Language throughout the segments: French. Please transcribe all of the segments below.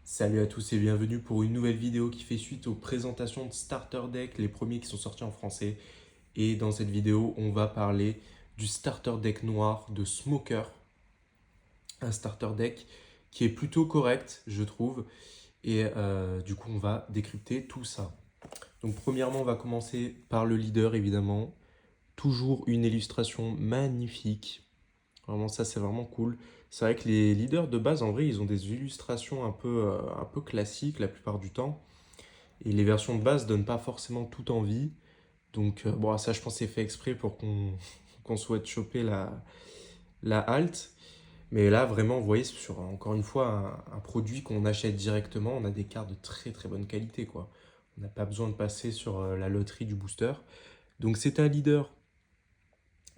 Salut à tous et bienvenue pour une nouvelle vidéo qui fait suite aux présentations de Starter Deck, les premiers qui sont sortis en français. Et dans cette vidéo, on va parler du Starter Deck noir de Smoker, un Starter Deck qui est plutôt correct, je trouve. Et du coup, on va décrypter tout ça. Donc premièrement, on va commencer par le leader, évidemment. Toujours une illustration magnifique. Vraiment, ça, c'est vraiment cool. C'est vrai que les leaders de base, en vrai, ils ont des illustrations un peu classiques la plupart du temps. Et les versions de base donnent pas forcément toute envie. Donc, bon, ça, je pense, c'est fait exprès pour qu'on souhaite choper la halte. Mais là, vraiment, vous voyez, sur encore une fois, un produit qu'on achète directement, on a des cartes de très très bonne qualité, quoi. On n'a pas besoin de passer sur la loterie du booster. Donc, c'est un leader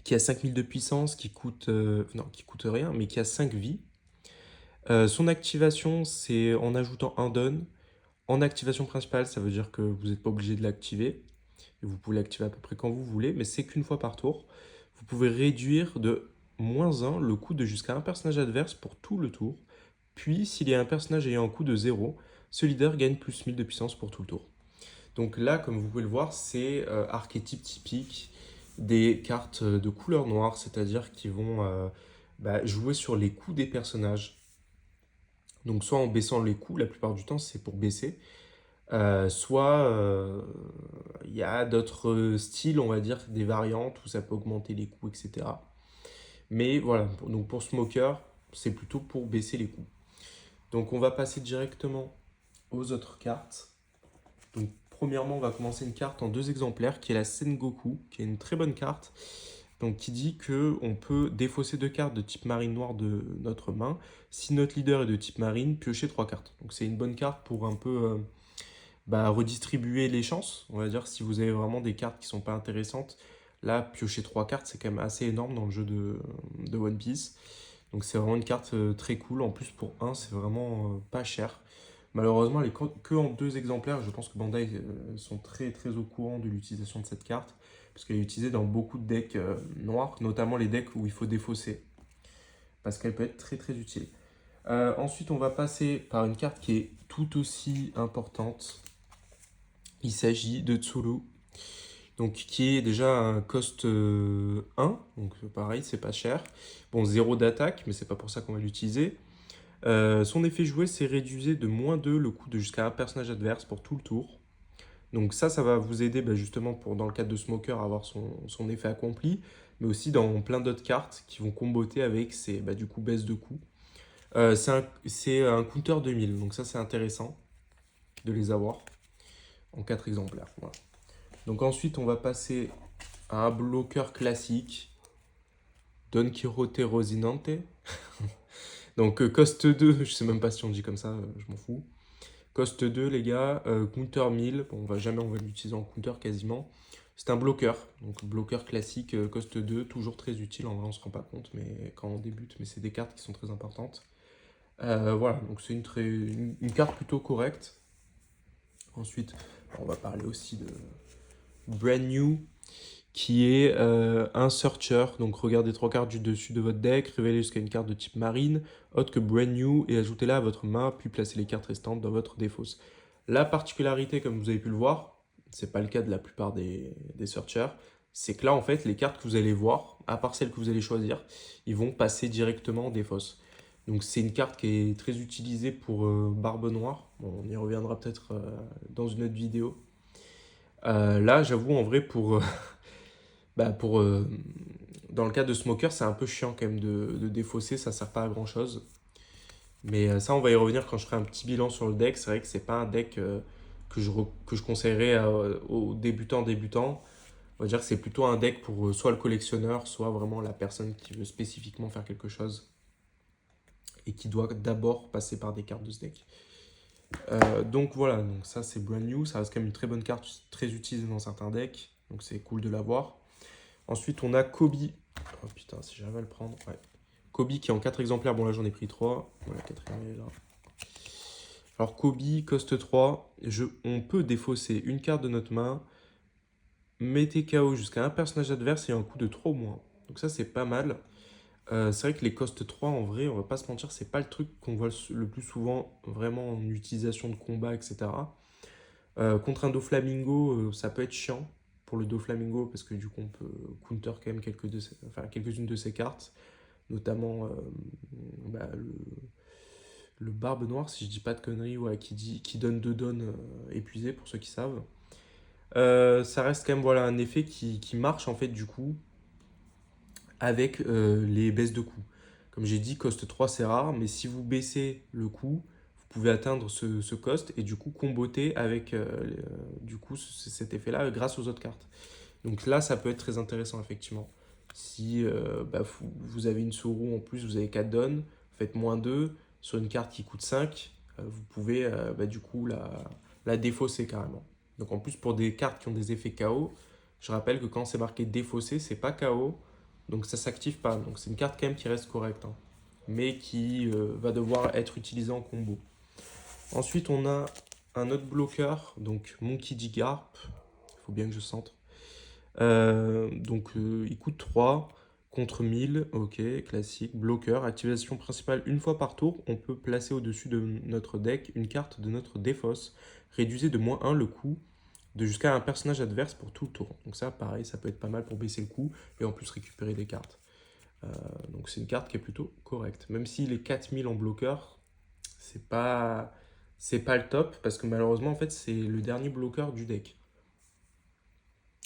qui a 5000 de puissance, non, qui coûte rien, mais qui a 5 vies. Son activation, c'est en ajoutant un don. En activation principale, ça veut dire que vous n'êtes pas obligé de l'activer. Et vous pouvez l'activer à peu près quand vous voulez, mais c'est qu'une fois par tour. Vous pouvez réduire de -1 le coût de jusqu'à un personnage adverse pour tout le tour. Puis, s'il y a un personnage ayant un coût de 0, ce leader gagne +1000 de puissance pour tout le tour. Donc là, comme vous pouvez le voir, c'est archétype typique des cartes de couleur noire, c'est-à-dire qui vont jouer sur les coûts des personnages. Donc soit en baissant les coûts, la plupart du temps c'est pour baisser, soit il y a d'autres styles, on va dire, des variantes où ça peut augmenter les coûts, etc. Mais voilà, donc pour Smoker, c'est plutôt pour baisser les coûts. Donc on va passer directement aux autres cartes. Donc premièrement, on va commencer une carte en 2 exemplaires qui est la Sengoku, qui est une très bonne carte. Donc qui dit que on peut défausser 2 cartes de type marine noire de notre main. Si notre leader est de type marine, piocher 3 cartes. Donc c'est une bonne carte pour un peu redistribuer les chances. On va dire si vous avez vraiment des cartes qui sont pas intéressantes, là piocher 3 cartes c'est quand même assez énorme dans le jeu de One Piece. Donc c'est vraiment une carte très cool. En plus pour un c'est vraiment pas cher. Malheureusement, elle est que en 2 exemplaires. Je pense que Bandai sont très très au courant de l'utilisation de cette carte, parce qu'elle est utilisée dans beaucoup de decks noirs, notamment les decks où il faut défausser, parce qu'elle peut être très très utile. Ensuite, on va passer par une carte qui est tout aussi importante. Il s'agit de Tsuru, donc qui est déjà un cost 1, donc pareil, c'est pas cher. Bon, 0 d'attaque, mais c'est pas pour ça qu'on va l'utiliser. Son effet joué, c'est réduire de -2 le coût de jusqu'à un personnage adverse pour tout le tour. Donc ça va vous aider justement dans le cadre de Smoker à avoir son effet accompli, mais aussi dans plein d'autres cartes qui vont comboter avec ces du coup baisse de coût. C'est un counter 2000, donc ça c'est intéressant de les avoir en 4 exemplaires. Voilà. Donc ensuite on va passer à un bloqueur classique, Don Quixote Rocinante. Donc cost 2, je sais même pas si on dit comme ça, je m'en fous. Cost 2 les gars, counter 1000, bon, on va l'utiliser en counter quasiment. C'est un bloqueur, donc bloqueur classique, cost 2, toujours très utile, en vrai on se rend pas compte mais quand on débute, mais c'est des cartes qui sont très importantes. Voilà, donc c'est une carte plutôt correcte. Ensuite, on va parler aussi de Brand New, qui est un searcher. Donc regardez 3 cartes du dessus de votre deck, révélez jusqu'à une carte de type marine, autre que Brand New, et ajoutez-la à votre main, puis placez les cartes restantes dans votre défausse. La particularité, comme vous avez pu le voir, c'est pas le cas de la plupart des searchers, c'est que là, en fait, les cartes que vous allez voir, à part celles que vous allez choisir, ils vont passer directement en défausse. Donc c'est une carte qui est très utilisée pour Barbe Noire. Bon, on y reviendra peut-être dans une autre vidéo. Là, j'avoue, en vrai, pour dans le cas de Smoker, c'est un peu chiant quand même de défausser, ça sert pas à grand chose. Mais ça, on va y revenir quand je ferai un petit bilan sur le deck. C'est vrai que c'est pas un deck que je conseillerais aux débutants. On va dire que c'est plutôt un deck pour soit le collectionneur, soit vraiment la personne qui veut spécifiquement faire quelque chose et qui doit d'abord passer par des cartes de ce deck. Donc voilà, donc ça c'est brand new, ça reste quand même une très bonne carte, très utilisée dans certains decks, donc c'est cool de l'avoir. Ensuite on a Kobe. Oh putain, si j'arrive à le prendre, ouais. Kobe qui est en 4 exemplaires, bon là j'en ai pris 3. Voilà, 4 est là. Alors Kobe, coste 3, on peut défausser une carte de notre main, mettez KO jusqu'à un personnage adverse et un coût de 3 ou moins. Donc ça c'est pas mal. C'est vrai que les cost 3, en vrai, on va pas se mentir, c'est pas le truc qu'on voit le plus souvent vraiment en utilisation de combat, etc. Contre un Doflamingo, ça peut être chiant pour le Doflamingo parce que du coup on peut counter quand même quelques-unes de ses cartes, notamment bah, le Barbe Noire, si je dis pas de conneries, ouais, qui donne 2 donnes épuisées pour ceux qui savent. Ça reste quand même voilà, un effet qui marche en fait du coup avec les baisses de coût. Comme j'ai dit, cost 3 c'est rare, mais si vous baissez le coût, vous pouvez atteindre ce cost et du coup comboter avec du coup cet effet-là grâce aux autres cartes. Donc là, ça peut être très intéressant effectivement. Si bah, vous avez une sous-roue en plus, vous avez 4 donnes, vous faites -2 sur une carte qui coûte 5, vous pouvez bah, du coup la défausser carrément. Donc en plus pour des cartes qui ont des effets KO, je rappelle que quand c'est marqué défausser, c'est pas KO, donc ça s'active pas. Donc c'est une carte quand même qui reste correcte, hein, mais qui va devoir être utilisée en combo. Ensuite, on a un autre bloqueur, donc Monkey D. Garp. Il faut bien que je centre. Il coûte 3 contre 1000, ok, classique. Bloqueur, activation principale une fois par tour. On peut placer au-dessus de notre deck une carte de notre défausse. Réduisez de -1 le coût de jusqu'à un personnage adverse pour tout le tour. Donc ça, pareil, ça peut être pas mal pour baisser le coût et en plus récupérer des cartes. Donc c'est une carte qui est plutôt correcte. Même s'il est 4000 en bloqueur, c'est pas, c'est pas le top parce que malheureusement, en fait, c'est le dernier bloqueur du deck.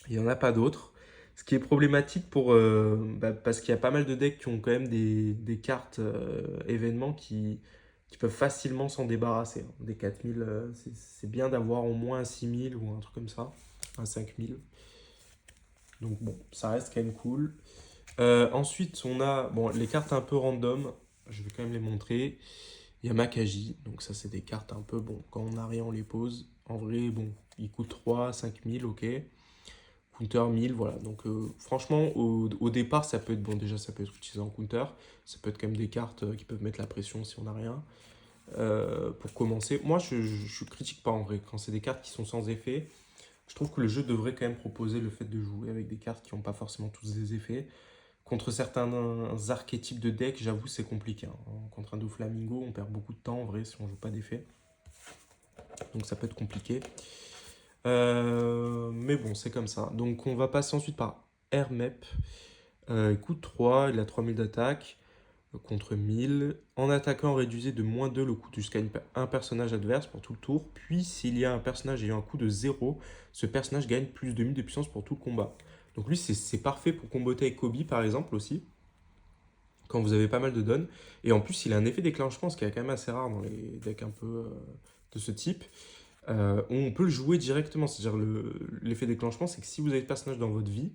Il n'y en a pas d'autres. Ce qui est problématique parce qu'il y a pas mal de decks qui ont quand même des cartes événements qui peuvent facilement s'en débarrasser, hein. Des 4000, c'est bien d'avoir au moins un 6000 ou un truc comme ça, un 5000. Donc bon, ça reste quand même cool. Ensuite, on a bon, les cartes un peu random, je vais quand même les montrer. Il y a Makaji, donc ça c'est des cartes un peu, bon, quand on n'a rien on les pose. En vrai, bon, ils coûtent 3, 5000, ok. Counter 1000, voilà. Donc franchement, au départ, ça peut être bon. Déjà, ça peut être utilisé en counter. Ça peut être quand même des cartes qui peuvent mettre la pression si on n'a rien. Pour commencer, moi, je critique pas en vrai. Quand c'est des cartes qui sont sans effet, je trouve que le jeu devrait quand même proposer le fait de jouer avec des cartes qui n'ont pas forcément tous des effets. Contre certains archétypes de deck, j'avoue, c'est compliqué, hein. Contre un Doflamingo, on perd beaucoup de temps en vrai si on joue pas d'effet. Donc ça peut être compliqué. Mais bon, c'est comme ça. Donc on va passer ensuite par Hermep. Il coûte 3, il a 3000 d'attaque contre 1000. En attaquant, réduisez de -2 le coût jusqu'à un personnage adverse pour tout le tour. Puis s'il y a un personnage ayant un coût de 0, ce personnage gagne plus de 1000 de puissance pour tout le combat. Donc lui, c'est parfait pour comboter avec Kobe par exemple aussi, quand vous avez pas mal de donnes. Et en plus, il a un effet déclenchement, ce qui est quand même assez rare dans les decks un peu de ce type. On peut le jouer directement. C'est-à-dire l'effet déclenchement, c'est que si vous avez le personnage dans votre vie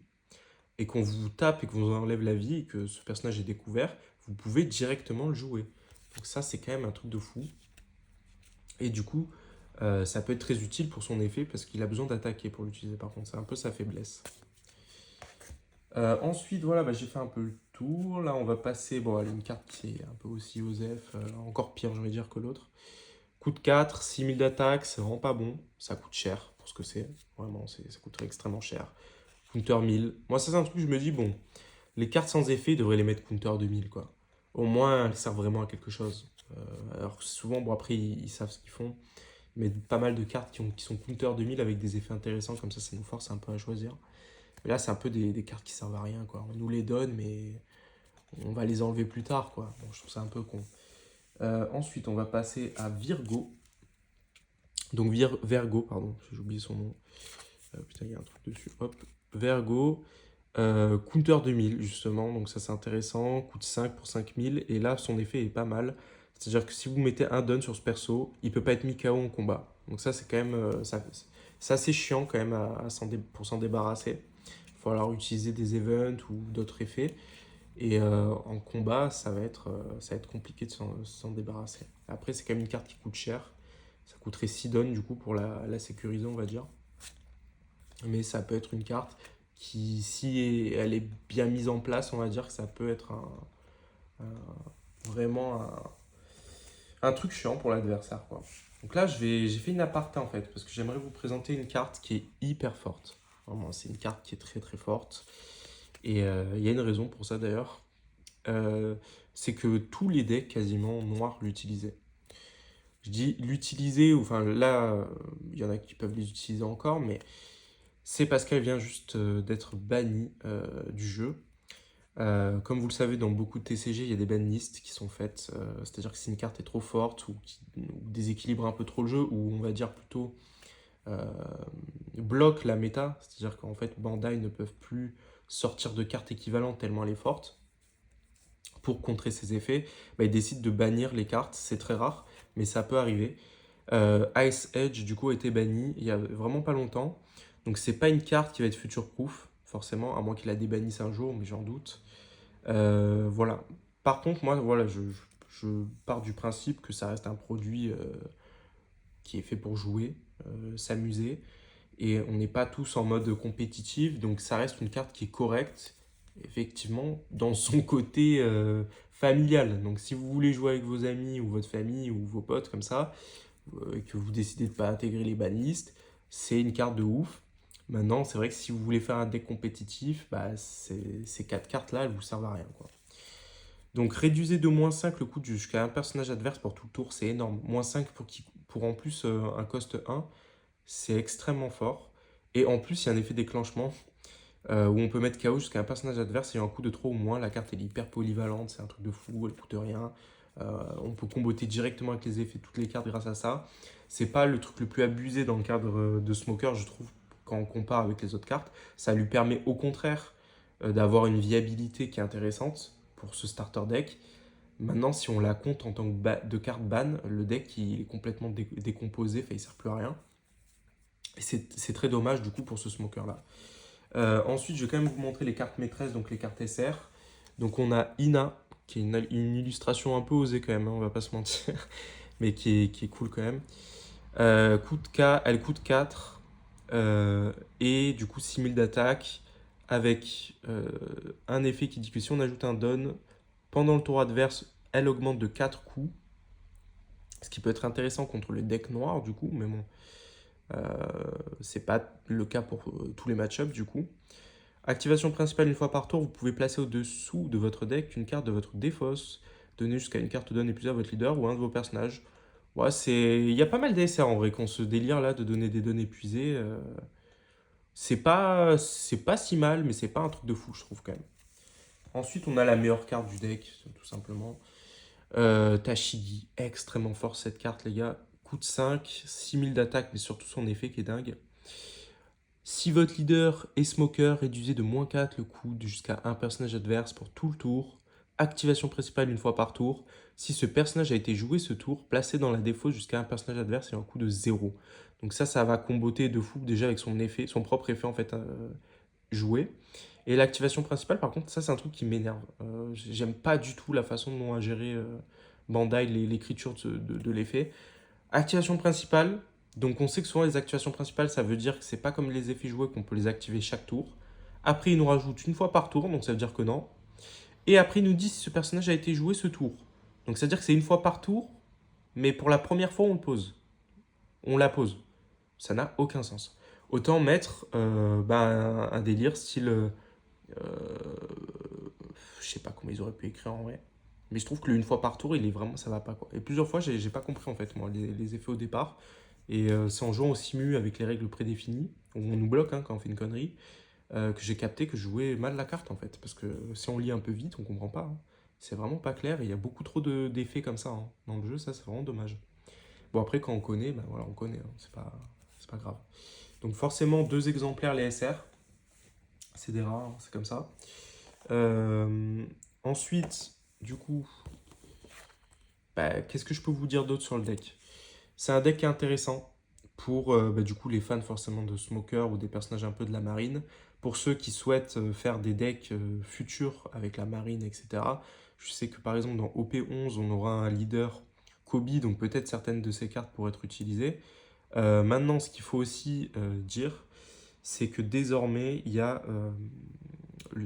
et qu'on vous tape et qu'on vous enlève la vie et que ce personnage est découvert, vous pouvez directement le jouer. Donc ça, c'est quand même un truc de fou. Et du coup, ça peut être très utile pour son effet parce qu'il a besoin d'attaquer pour l'utiliser. Par contre, c'est un peu sa faiblesse. Ensuite, voilà, bah, j'ai fait un peu le tour. Là, on va passer à une carte qui est un peu aussi Osef, encore pire, je vais dire, que l'autre. Coûte 4, 6000 d'attaque, c'est vraiment pas bon. Ça coûte cher pour ce que c'est. Vraiment, ça coûterait extrêmement cher. Counter 1000. Moi, ça, c'est un truc, je me dis, bon, les cartes sans effet, ils devraient les mettre counter 2000, quoi. Au moins, elles servent vraiment à quelque chose. Alors que souvent, bon, après, ils savent ce qu'ils font. Mais pas mal de cartes qui sont counter 2000 avec des effets intéressants, comme ça nous force un peu à choisir. Mais là, c'est un peu des cartes qui servent à rien, quoi. On nous les donne, mais on va les enlever plus tard, quoi. Bon, je trouve ça un peu con. Ensuite, on va passer à Virgo. Donc Vergo, pardon, j'ai oublié son nom. Putain, il y a un truc dessus. Hop, Vergo. Counter 2000, justement, donc ça c'est intéressant. Coûte 5 pour 5000. Et là, son effet est pas mal. C'est-à-dire que si vous mettez un don sur ce perso, il peut pas être mis KO en combat. Donc ça, c'est quand même. C'est assez chiant quand même pour s'en débarrasser. Il faut alors utiliser des events ou d'autres effets. Et en combat, ça va être compliqué de s'en débarrasser. Après, c'est quand même une carte qui coûte cher. Ça coûterait 6 dons du coup pour la sécuriser, on va dire. Mais ça peut être une carte qui, si elle est bien mise en place, on va dire que ça peut être vraiment un truc chiant pour l'adversaire, quoi. Donc là, j'ai fait une aparté en fait, parce que j'aimerais vous présenter une carte qui est hyper forte. Vraiment, c'est une carte qui est très très forte. Et il y a une raison pour ça d'ailleurs. euh, c'est que tous les decks quasiment noirs l'utilisaient. Je dis l'utiliser, enfin là, il y en a qui peuvent les utiliser encore, mais c'est parce qu'elle vient juste d'être bannie du jeu. Comme vous le savez, dans beaucoup de TCG, il y a des banlists qui sont faites, c'est-à-dire que si une carte est trop forte ou déséquilibre un peu trop le jeu, ou on va dire plutôt euh, bloque la méta, c'est-à-dire qu'en fait Bandai ne peuvent plus sortir de cartes équivalentes tellement elle est forte, pour contrer ces effets, bah, ils décident de bannir les cartes, c'est très rare, mais ça peut arriver. Ice Edge, du coup, a été banni il y a vraiment pas longtemps. Donc, c'est pas une carte qui va être future-proof, forcément, à moins qu'il la débannisse un jour, mais j'en doute. Voilà. Par contre, moi, voilà, je pars du principe que ça reste un produit qui est fait pour jouer, s'amuser, et on n'est pas tous en mode compétitif, donc ça reste une carte qui est correcte, effectivement, dans son côté familial. Donc si vous voulez jouer avec vos amis ou votre famille ou vos potes comme ça, et que vous décidez de ne pas intégrer les banlistes, c'est une carte de ouf. Maintenant, c'est vrai que si vous voulez faire un deck compétitif, bah, ces 4 cartes-là, elles vous servent à rien, quoi. Donc réduisez de -5 le coût jusqu'à un personnage adverse pour tout le tour, c'est énorme. -5 pour en plus un cost 1, c'est extrêmement fort. Et en plus, il y a un effet déclenchement où on peut mettre KO jusqu'à un personnage adverse et un coup de trop ou moins. La carte elle est hyper polyvalente, c'est un truc de fou, elle coûte rien. On peut comboter directement avec les effets toutes les cartes grâce à ça. C'est pas le truc le plus abusé dans le cadre de Smoker, je trouve, quand on compare avec les autres cartes. Ça lui permet au contraire d'avoir une viabilité qui est intéressante pour ce starter deck. Maintenant, si on la compte en tant que de carte ban, le deck il est complètement décomposé, enfin, il sert plus à rien. Et c'est très dommage du coup pour ce smoker là. Ensuite, je vais quand même vous montrer les cartes maîtresses, donc les cartes SR. Donc on a Ina, qui est une illustration un peu osée quand même, hein, on va pas se mentir, mais qui est cool quand même. Elle coûte 4 et du coup 6000 d'attaque avec un effet qui dit que si on ajoute un don, pendant le tour adverse, elle augmente de 4 coups. Ce qui peut être intéressant contre le deck noir du coup, mais bon, c'est pas le cas pour tous les match-ups du coup. Activation principale une fois par tour, vous pouvez placer au-dessous de votre deck une carte de votre défausse, donner jusqu'à une carte donne et plusieurs à votre leader ou un de vos personnages. Ouais, il y a pas mal d'ASR en vrai, qu'on se délire là de donner des données épuisées. C'est pas si mal, mais c'est pas un truc de fou, je trouve quand même. Ensuite, on a la meilleure carte du deck, tout simplement. Tashigi, extrêmement fort cette carte, les gars. Coûte 5, 6000 d'attaque, mais surtout son effet qui est dingue. Si votre leader est smoker, réduisez de -4 le coût jusqu'à un personnage adverse pour tout le tour. Activation principale une fois par tour. Si ce personnage a été joué ce tour, placez dans la défausse jusqu'à un personnage adverse et un coût de 0. Donc ça va comboter de fou déjà avec son effet, son propre effet en fait joué. Et l'activation principale, par contre, ça c'est un truc qui m'énerve. J'aime pas du tout la façon dont a géré Bandai l'écriture de l'effet. Activation principale, donc on sait que souvent les activations principales, ça veut dire que c'est pas comme les effets joués qu'on peut les activer chaque tour. Après, il nous rajoute une fois par tour, donc ça veut dire que non. Et après, il nous dit si ce personnage a été joué ce tour. Donc ça veut dire que c'est une fois par tour, mais pour la première fois, on le pose. On la pose. Ça n'a aucun sens. Autant mettre un délire style. Je sais pas comment ils auraient pu écrire en vrai. Mais je trouve que le une fois par tour, il est vraiment, ça va pas quoi. Et plusieurs fois, j'ai pas compris en fait, moi, les effets au départ. Et c'est en jouant au simu avec les règles prédéfinies, où on nous bloque hein, quand on fait une connerie, que j'ai capté que je jouais mal la carte en fait. Parce que si on lit un peu vite, on comprend pas, hein. C'est vraiment pas clair et il y a beaucoup trop d'effets comme ça hein, dans le jeu, ça c'est vraiment dommage. Bon après quand on connaît, ben voilà, on connaît, hein, c'est pas grave. Donc forcément 2 exemplaires les SR, c'est des rares, hein, c'est comme ça. Euh, Ensuite, du coup, bah, qu'est-ce que je peux vous dire d'autre sur le deck? C'est un deck qui est intéressant pour du coup les fans forcément de Smoker ou des personnages un peu de la marine. Pour ceux qui souhaitent faire des decks futurs avec la marine, etc. Je sais que par exemple dans OP11, on aura un leader Kobe, donc peut-être certaines de ces cartes pourraient être utilisées. Maintenant, ce qu'il faut aussi dire, c'est que désormais, il y a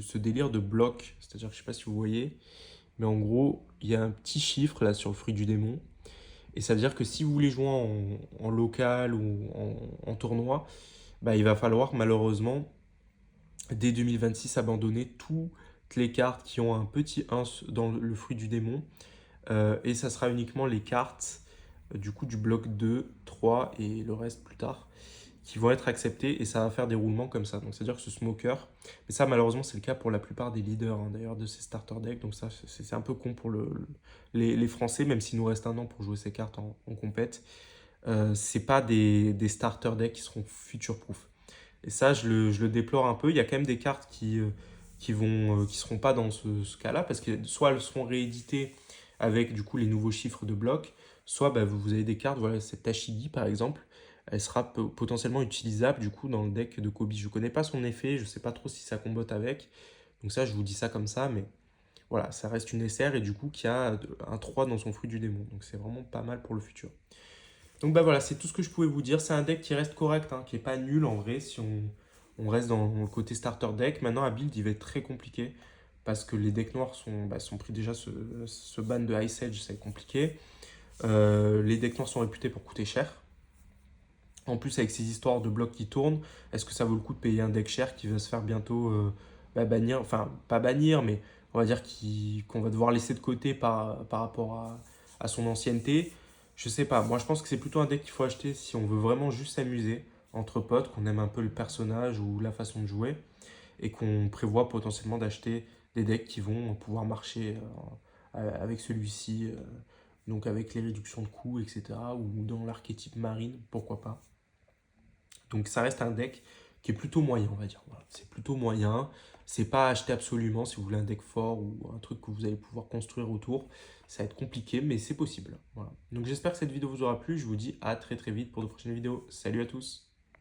ce délire de bloc. C'est-à-dire que je ne sais pas si vous voyez, mais en gros, il y a un petit chiffre là sur le fruit du démon. Et ça veut dire que si vous voulez jouer en local ou en tournoi, bah, il va falloir malheureusement, dès 2026, abandonner tous les cartes qui ont un petit 1 dans le fruit du démon. Et ça sera uniquement les cartes du coup du bloc 2, 3 et le reste plus tard qui vont être acceptées et ça va faire des roulements comme ça. Donc c'est-à-dire que ce smoker, mais ça malheureusement c'est le cas pour la plupart des leaders hein, d'ailleurs de ces starter decks. Donc ça c'est un peu con pour les Français, même s'il nous reste un an pour jouer ces cartes en compète. C'est pas des starter decks qui seront future-proof. Et ça, je le déplore un peu. Il y a quand même des cartes qui seront pas dans ce cas-là, parce que soit elles seront rééditées avec du coup les nouveaux chiffres de bloc, soit bah, vous avez des cartes, voilà, cette Tashigi par exemple, elle sera potentiellement utilisable du coup dans le deck de Kobe. Je connais pas son effet, je sais pas trop si ça combote avec, donc ça je vous dis ça comme ça, mais voilà, ça reste une SR et du coup qui a un 3 dans son fruit du démon, donc c'est vraiment pas mal pour le futur. Donc bah voilà, c'est tout ce que je pouvais vous dire. C'est un deck qui reste correct, hein, qui est pas nul en vrai si on reste dans le côté starter deck. Maintenant, à build, il va être très compliqué parce que les decks noirs sont pris déjà ce ban de Ice Edge, c'est compliqué. Les decks noirs sont réputés pour coûter cher. En plus, avec ces histoires de blocs qui tournent, est-ce que ça vaut le coup de payer un deck cher qui va se faire bientôt bannir, enfin pas bannir, mais on va dire qu'on va devoir laisser de côté par rapport à son ancienneté. Je sais pas, moi je pense que c'est plutôt un deck qu'il faut acheter si on veut vraiment juste s'amuser entre potes, qu'on aime un peu le personnage ou la façon de jouer, et qu'on prévoit potentiellement d'acheter des decks qui vont pouvoir marcher avec celui-ci, donc avec les réductions de coûts, etc. Ou dans l'archétype marine, pourquoi pas. Donc ça reste un deck qui est plutôt moyen, on va dire. Voilà. C'est plutôt moyen. C'est pas à acheter absolument si vous voulez un deck fort ou un truc que vous allez pouvoir construire autour. Ça va être compliqué, mais c'est possible. Voilà. Donc j'espère que cette vidéo vous aura plu. Je vous dis à très très vite pour de prochaines vidéos. Salut à tous!